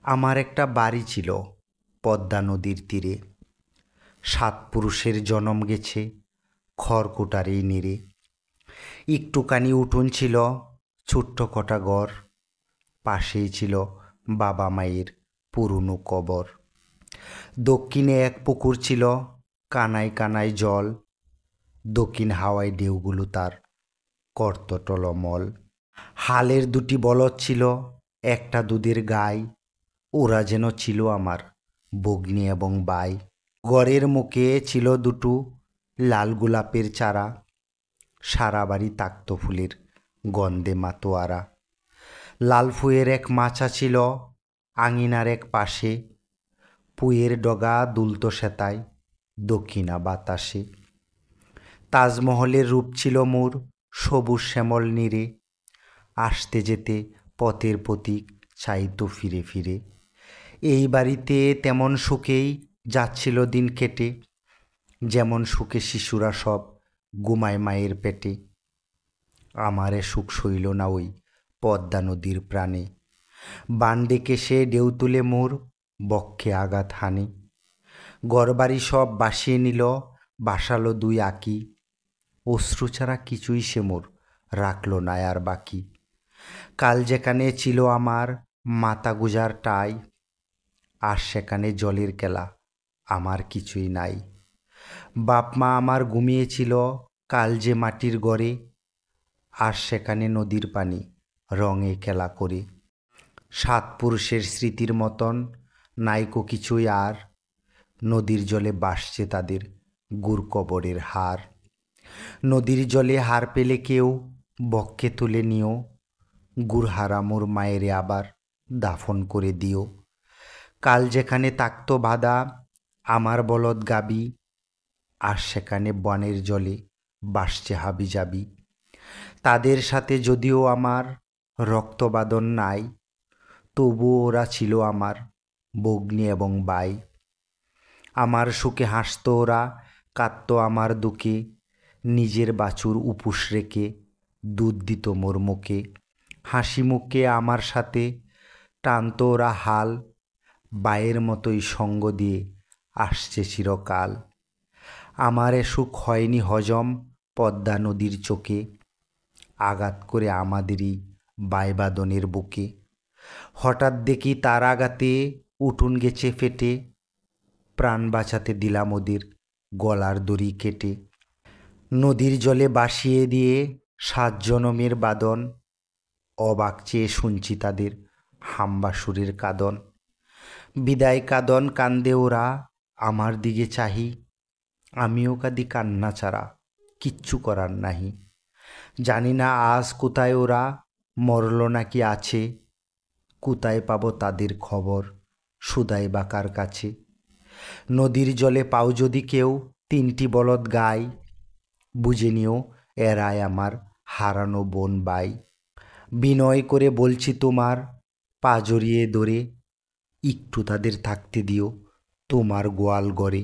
আমার একটা বাড়ি ছিল পদ্মা নদীর তীরে। 7 পুরুষের জনম গেছে খড়কুটারেই নিরে। একটুখানি উঠোন ছিল, ছোট্ট কটা ঘর, পাশেই ছিল বাবা মায়ের পুরনো কবর। দক্ষিণে এক পুকুর ছিল, কানায় কানায় জল, দক্ষিণ হাওয়ায় ঢেউগুলো তার করত টলমল। হালের 2টি বলদ ছিল, একটা দুধের গাই, ওরা যেন ছিল আমার ভগ্নী এবং বাই। ঘরের মুখে ছিল 2টো লাল গোলাপের চারা, সারা বাড়ি তাক্ত ফুলের গন্ধে মাতোয়ারা। লাল ফুয়ের এক মাচা ছিল আঙিনার এক পাশে, পুয়ের ডগা দুলত সেতায় দক্ষিণা বাতাসে। তাজমহলের রূপ ছিল মোর সবুজ শ্যামল নীরে, আসতে যেতে পথের প্রতীক চাইতো ফিরে ফিরে। এই বাড়িতে তেমন সুখেই যাচ্ছিল দিন কেটে, যেমন সুখে শিশুরা সব ঘুমায় মায়ের পেটে। আমারে সুখ সইল না ওই পদ্মা নদীর প্রাণে, বান ডেকে সে ঢেউ তুলে মোর বক্ষে আঘাত হানে। ঘরবাড়ি সব বাসিয়ে নিল, বাসালো 2 আঁকি, অশ্রু ছাড়া কিছুই সে মোর রাখল না আর বাকি। কাল যেখানে ছিল আমার মাথা গুজার টাই, আর সেখানে জলের কেলা আমার কিছুই নাই। বাপ মা আমার ঘুমিয়েছিল কাল যে মাটির ঘরে, আর সেখানে নদীর পানি রঙে খেলা করে। 7 পুরুষের স্মৃতির মতন নাইকো কিছুই আর, নদীর জলে বাসছে তাদের গুড় কবরের হার। নদীর জলে হার পেলে কেউ বক্ষে তুলে নিও, গুড় হারা মোর মায়েরে আবার দাফন করে দিও। কাল যেখানে তাক্ত বাঁধা আমার বলদ গাবি, আর সেখানে বনের জলে বাসছে হাবি যাবি। তাদের সাথে যদিও আমার রক্তবাদন নাই, তবুও ওরা ছিল আমার ভগ্নী এবং বাই। আমার সুখে হাসত ওরা, কাঁদত আমার দুঃখে, নিজের বাছুর উপোস রেখে দুধ দিত মোর মুখে। হাসি মুখে আমার সাথে টানত ওরা হাল, বায়ের মতোই সঙ্গ দিয়ে আসছে চিরকাল। আমার এ সুখ হয়নি হজম পদ্মা নদীর চোখে, আঘাত করে আমাদেরই বাইবাদনের বুকে। হঠাৎ দেখি তার আঘাতে উঠোন গেছে ফেটে, প্রাণ বাঁচাতে দিলাম ওদের গলার দড়ি কেটে। নদীর জলে বাসিয়ে দিয়ে 7 জনমের বাদন, অবাক চেয়ে শুনছি তাদের হাম্বা সুরের কাঁদন। বিদায় কাঁদন কান্দে ওরা, আমার দিকে চাহি, আমিও কাঁদি কান্না ছাড়া কিচ্ছু করার নাহি। জানি না আজ কোথায় ওরা, মরল নাকি আছে, কোথায় পাবো তাদের খবর, সুদাই বাকার কাছে। নদীর জলে পাও যদি কেউ 3টি বলদ গাই, বুঝে নিও এরাই আমার হারানো বোন বাই। বিনয় করে বলছি তোমার, পা জড়িয়ে ধরে, একটু তাদের থাকতে দিও তোমার গোয়াল ঘরে।